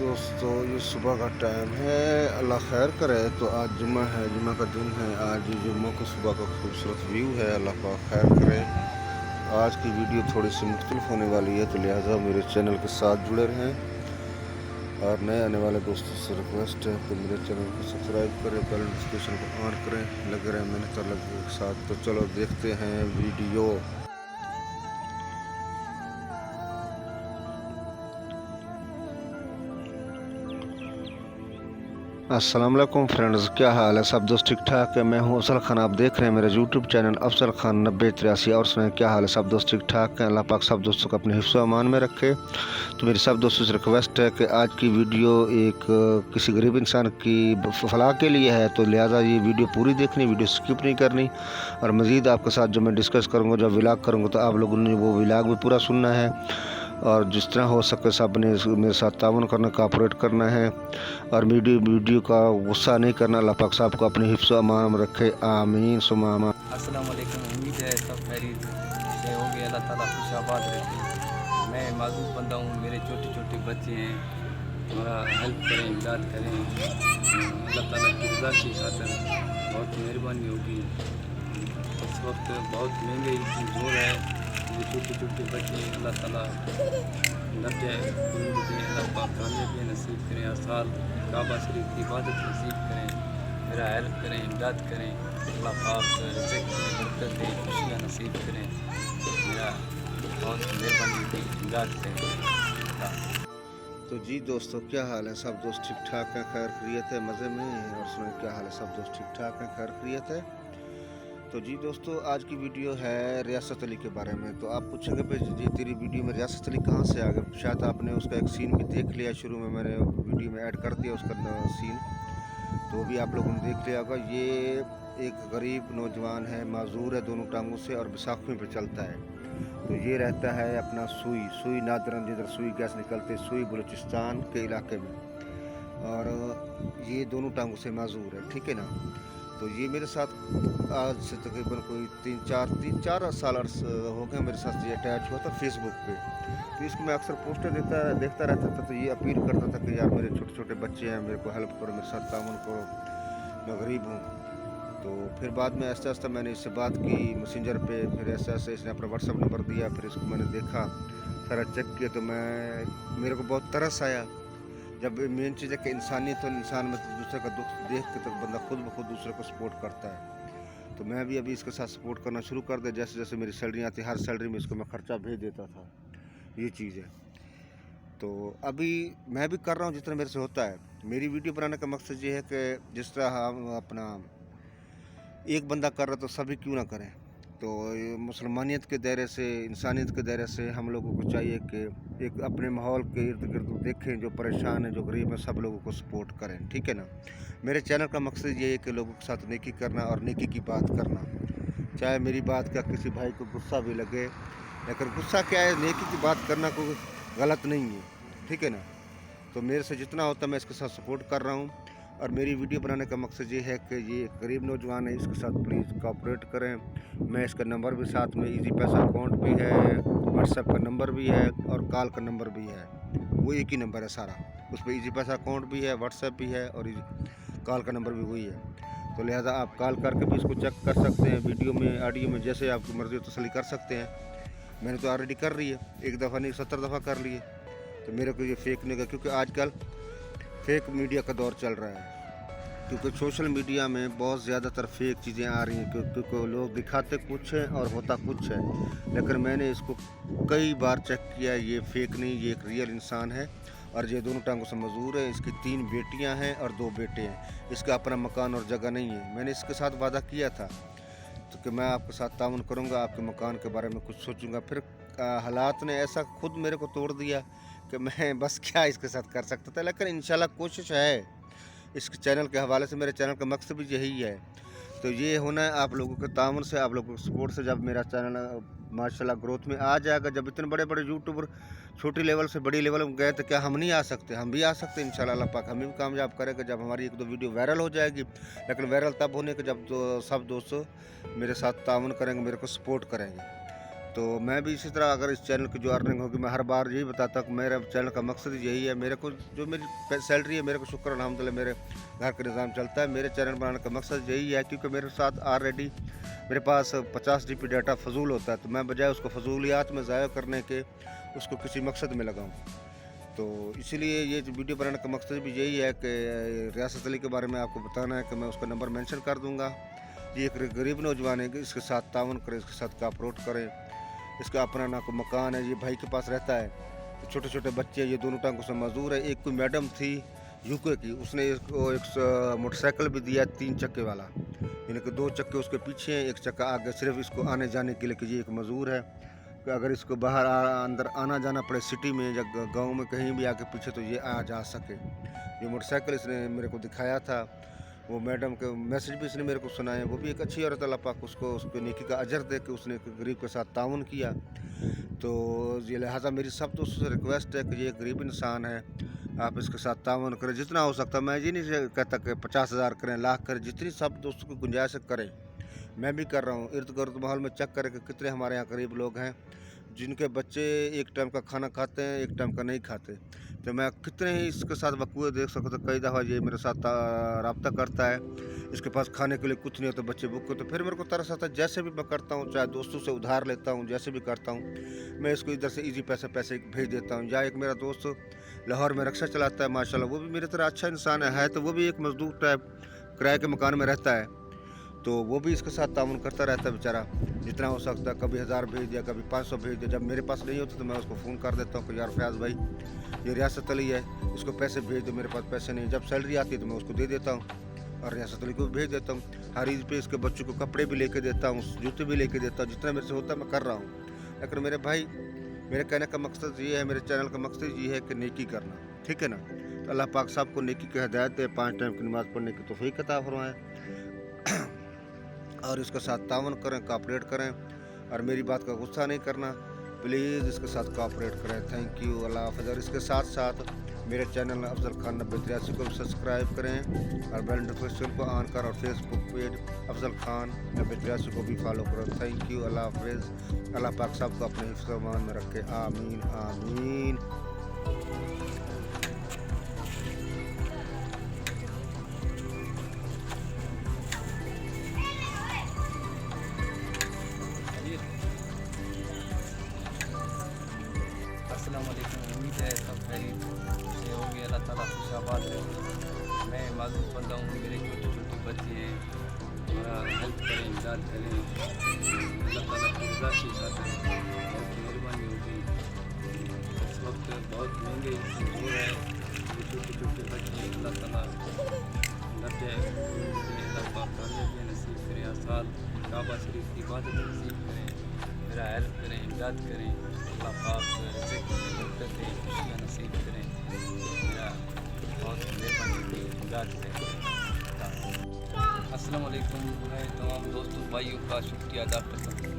दोस्तों ये सुबह का टाइम है। अल्लाह खैर करे। तो आज जुम्मा है, जुम्मा का दिन है। आज जुम्मा को सुबह का खूबसूरत व्यू है। अल्लाह पाक खैर करे। आज की वीडियो थोड़ी सी मुख्तलिफ होने वाली है, तो लिहाजा मेरे चैनल के साथ जुड़े रहें। और नए आने वाले दोस्तों से रिक्वेस्ट है कि मेरे चैनल को सब्सक्राइब करें, बेल नोटिफिकेशन को ऑन करें, लगे रहें मेहनत लगे के साथ। तो चलो देखते हैं वीडियो। अस्सलाम वालेकुम फ्रेंड्स, क्या हाल है? सब दोस्त ठीक ठाक है? मैं हूं अफजल खान, आप देख रहे हैं मेरा यूट्यूब चैनल अफजल खान 9083। और सुनाएं क्या हाल है? सब दोस्त ठीक ठाक हैं? अल्लाह पाक सब दोस्तों को अपने हिफ्ज़ व अमान में रखे। तो मेरी सब दोस्तों से रिक्वेस्ट है कि आज की वीडियो एक किसी गरीब इंसान की फलाह के लिए है, तो लिहाजा ये वीडियो पूरी देखनी, वीडियो स्किप नहीं करनी। और मज़ीद आपके साथ जो मैं डिस्कस करूँगा, जो व्लॉग करूँगा, तो आप लोगों ने वो व्लॉग भी पूरा सुनना है। और जिस तरह हो सके सब ने मेरे साथ ताउन करना, कोऑपरेट करना है। और वीडियो का गुस्सा नहीं करना। अल्लाह पाक साहब को अपने हिफ्ज़ अमान में रखे, आमीन सुमा आमीन। अस्सलाम वालेकुम। उम्मीद है सब खैरियत से होंगे, अल्लाह ताला खुशाबाद रखे। मैं माजूर बंदा हूँ, मेरे छोटे छोटे बच्चे हैं, थोड़ा हेल्प करें, इमदाद करें। अल्लाह ताला की रज़ा की खातिर बहुत मेहरबानी होगी। इस वक्त बहुत महंगाई की जोर है। ये छोटे छोटे बच्चे अल्लाह ताला नफ़े उम्मीद दें, अल्लाह पाक कामयाबी नसीब करें, हर साल काबा शरीफ की इबादत नसीब करें, मेरा हेल्प करें, इमदाद करें। अल्लाह पाक रिज़्क़ में बरकत दें, खुशियाँ नसीब करें, मेरा बहुत मेहरबानी की इमदाद करें। तो जी दोस्तों, क्या हाल है? सब दोस्त ठीक ठाक हैं, खैर खैरियत है, मज़े में हैं। और सुनाएं क्या हाल है? सब दोस्त ठीक ठाक हैं, खैर खैरियत है। तो जी दोस्तों, आज की वीडियो है रियासत अली के बारे में। तो आप पूछेंगे भाई जी तेरी वीडियो में रियासत अली कहाँ से आ गए? शायद आपने उसका एक सीन भी देख लिया, शुरू में मैंने वीडियो में ऐड कर दिया उसका सीन, तो भी आप लोगों ने देख लिया होगा। ये एक गरीब नौजवान है, माजूर है दोनों टांगों से और बैसाखियों पे चलता है। तो ये रहता है अपना सुई नादरन, जिधर सुई गैस निकलते, सुई बलूचिस्तान के इलाके में। और ये दोनों टांगों से माजूर है, ठीक है ना। तो ये मेरे साथ आज से तकरीबन कोई तीन चार साल हो गए मेरे साथ ये अटैच हुआ था फेसबुक पे। तो इसको मैं अक्सर पोस्टर देखता रहता था। तो ये अपील करता था कि यार मेरे छोटे छोटे बच्चे हैं, मेरे को हेल्प करो, मेरे साथ ताउन करो, मैं गरीब हूँ। तो फिर बाद में आहिस्ता आहिस्ता मैंने इससे बात की मैसेंजर पे। फिर ऐसे ऐसे इसने अपना व्हाट्सअप नंबर दिया। फिर इसको मैंने देखा, सारा चेक किया। तो मेरे को बहुत तरस आया। जब मेन चीज़ है कि इंसानियत, तो इंसान में तो दूसरे का दुख देख के तो बंदा खुद ब खुद दूसरे को सपोर्ट करता है। तो मैं भी अभी इसके साथ सपोर्ट करना शुरू कर दिया। जैसे जैसे मेरी सैलरी आती, हर सैलरी में इसको मैं खर्चा भेज देता था। ये चीज़ है। तो अभी मैं भी कर रहा हूँ जितना मेरे से होता है। मेरी वीडियो बनाने का मकसद ये है कि जिस तरह हम अपना एक बंदा कर रहा तो सभी क्यों ना करें। तो ये मुसलमानियत के दायरे से, इंसानियत के दायरे से हम लोगों को चाहिए कि एक अपने माहौल के इर्द गिर्द देखें, जो परेशान हैं, जो गरीब हैं, सब लोगों को सपोर्ट करें, ठीक है ना। मेरे चैनल का मकसद ये है कि लोगों के साथ नेकी करना और नेकी की बात करना। चाहे मेरी बात का किसी भाई को गुस्सा भी लगे, लेकिन गुस्सा क्या है, नेकी की बात करना कोई गलत नहीं है, ठीक है ना। तो मेरे से जितना होता है मैं इसके साथ सपोर्ट कर रहा हूँ। और मेरी वीडियो बनाने का मकसद ये है कि ये एक गरीब नौजवान है, इसके साथ प्लीज़ कोऑपरेट करें। मैं इसका नंबर भी साथ में, इजी पैसा अकाउंट भी है, व्हाट्सएप का नंबर भी है और कॉल का नंबर भी है। वो एक ही नंबर है सारा। उस पर इजी पैसा अकाउंट भी है, व्हाट्सएप भी है और कॉल का नंबर भी वही है। तो लिहाजा आप कॉल करके भी इसको चेक कर सकते हैं। वीडियो में, ऑडियो में, जैसे आपकी मर्ज़ी हो तसल्ली कर सकते हैं। मैंने तो ऑलरेडी कर रही है, एक दफ़ा नहीं 70 दफ़ा कर लिए। तो मेरे को ये फेक नहीं है, क्योंकि आजकल फेक मीडिया का दौर चल रहा है। क्योंकि सोशल मीडिया में बहुत ज़्यादातर फेक चीज़ें आ रही हैं, क्योंकि लोग दिखाते कुछ हैं और होता कुछ है। लेकिन मैंने इसको कई बार चेक किया, ये फेक नहीं, ये एक रियल इंसान है। और ये दोनों टांगों से मजदूर है। इसकी 3 बेटियां हैं और 2 बेटे हैं। इसका अपना मकान और जगह नहीं है। मैंने इसके साथ वादा किया था तो कि मैं आपके साथ ताउन करूंगा, आपके मकान के बारे में कुछ सोचूंगा। फिर हालात ने ऐसा खुद मेरे को तोड़ दिया कि मैं बस क्या इसके साथ कर सकता था। लेकिन इंशाल्लाह कोशिश है। इस चैनल के हवाले से, मेरे चैनल का मकसद भी यही है। तो ये होना है आप लोगों के ताउन से, आप लोगों के सपोर्ट से। जब मेरा चैनल माशाल्लाह ग्रोथ में आ जाएगा, जब इतने बड़े बड़े यूट्यूबर छोटी लेवल से बड़ी लेवल में गए, तो क्या हम नहीं आ सकते? हम भी आ सकते हैं इंशाल्लाह। अल्लाह पाक हमें भी कामयाब करेगा जब हमारी 1-2 वीडियो वायरल हो जाएगी। लेकिन वायरल तब होने के जब सब दोस्त मेरे साथ ताउन करेंगे, मेरे को सपोर्ट करेंगे। तो मैं भी इसी तरह अगर इस चैनल की जो अर्निंग होगी, मैं हर बार यही बताता हूँ कि मेरा चैनल का मकसद यही है। मेरे को जो मेरी सैलरी है, मेरे को शुक्र अल्हम्दुलिल्लाह मेरे घर का निज़ाम चलता है। मेरे चैनल बनाने का मकसद यही है, क्योंकि मेरे साथ ऑलरेडी मेरे पास 50 GB डाटा फजूल होता है, तो मैं बजाय उसको फजूलियात में ज़ाया करने के उसको किसी मकसद में लगाऊँ। तो इसीलिए ये जो वीडियो बनाने का मकसद भी यही है कि रियासत अली के बारे में आपको बताना है कि मैं उसका नंबर मेंशन कर दूंगा। ये एक गरीब नौजवान है, इसके साथ ताउन करें, इसके साथ कोऑपरेट करें। इसका अपना ना कोई मकान है, ये भाई के पास रहता है। तो छोटे छोटे बच्चे, ये दोनों टांगों से मजदूर है। एक कोई मैडम थी यूके की, उसने इसको एक मोटरसाइकिल भी दिया 3 चक्के वाला, यानी कि 2 चक्के उसके पीछे हैं, 1 चक्का आगे, सिर्फ इसको आने जाने के लिए कि ये एक मजदूर है। कि अगर इसको बाहर अंदर आना जाना पड़े सिटी में या गांव में कहीं भी आके पीछे, तो ये आ जा सके। ये मोटरसाइकिल इसने मेरे को दिखाया था। वो मैडम के मैसेज भी इसने मेरे को सुनाए। वो भी एक अच्छी औरत, अल्लाह पाक उसको उसके नेकी का अजर दे कि उसने एक गरीब के साथ ताउन किया। तो ये लिहाजा मेरी सब दोस्तों से रिक्वेस्ट है कि ये गरीब इंसान है, आप इसके साथ ताउन करें जितना हो सकता है। मैं ये नहीं कहता कि 50,000 करें, लाख करें, जितनी सब दोस्तों को गुंजाइश करें। मैं भी कर रहा हूँ। इर्द गिर्द माहौल में चेक करें कि कितने हमारे यहाँ गरीब लोग हैं जिनके बच्चे एक टाइम का खाना खाते हैं, एक टाइम का नहीं खाते। तो मैं कितने ही इसके साथ वकूए देख सकता। कई दफ़ा ये मेरे साथ रब्ता करता है, इसके पास खाने के लिए कुछ नहीं होता, बच्चे भूखे, तो फिर मेरे को तरस आता है। जैसे भी मैं करता हूँ, चाहे दोस्तों से उधार लेता हूँ, जैसे भी करता हूँ, मैं इसको इधर से ईजी पैसे भेज देता हूँ। या एक मेरा दोस्त लाहौर में रिक्शा चलाता है, माशाल्लाह, वो भी मेरी तरह अच्छा इंसान है। तो वो भी एक मजदूर टाइप किराए के मकान में रहता है, तो वो भी इसके साथ ताउन करता रहता है बेचारा, जितना हो सकता है। कभी 1000 भेज दिया, कभी 500 भेज दिया। जब मेरे पास नहीं होता तो मैं उसको फ़ोन कर देता हूँ कि यार फयाज़ भाई, ये रियासत अली है, इसको पैसे भेज दो, मेरे पास पैसे नहीं। जब सैलरी आती है तो मैं उसको दे देता हूँ और रियासत अली को भी भेज देता हूँ। हर ईद पे इसके बच्चों को कपड़े भी लेके देता हूँ, जूते भी लेके देता हूँ। जितना मेरे से होता है मैं कर रहा हूँ। लेकिन मेरे भाई, मेरे कहने का मकसद ये है, मेरे चैनल का मकसद ये है कि नेकी करना, ठीक है ना। तो अल्लाह पाक सबको नेकी की हिदायत दे, 5 टाइम की नमाज़ पढ़ने की तौफीक अता फरमाए और इसके साथ तावन करें, कोऑपरेट करें। और मेरी बात का गुस्सा नहीं करना, प्लीज़ इसके साथ कोऑपरेट करें। थैंक यू, अल्लाह हाफ़िज़। और इसके साथ साथ मेरे चैनल अफजल खान 9083 को भी सब्सक्राइब करें और बेल नोटिफिकेशन को ऑन कर, और फेसबुक पेज अफजल खान 9083 को भी फॉलो करो। थैंक यू, अल्लाह हाफ़िज़। अल्लाह पाक सबको अपने हिफ्ज़ व अमान में रखे, आमीन आमीन। अस्सलाम वालेकुम। उम्मीद है सब खैरियत से होंगे। अल्लाह ताला खुशाबाद रहे। मैं माजूर बंदा हूँ, मेरे छोटे छोटे बच्चे हैं, थोड़ा हेल्प करें, इमदाद करें। अल्लाह ताला की रज़ा की खातिर बहुत मेहरबानी होगी। इस वक्त बहुत महंगे हो रहे हैं, ये छोटे छोटे बच्चे, अल्लाह ताला लगे अल्लाह पाक कामयाबी नसीब करें, आसाल काबा शरीफ की इबादत नसीब करें, मेरा हेल्प करें, इमदाद करें। अल्लाह पाक बरकतें खुशियाँ नसीब करें, मेरा बहुत मेहरबानी होगी, इमदाद करें। अस्सलाम वालेकुम। मैं तमाम दोस्तों भाइयों का शुक्रिया अदा करता हूँ।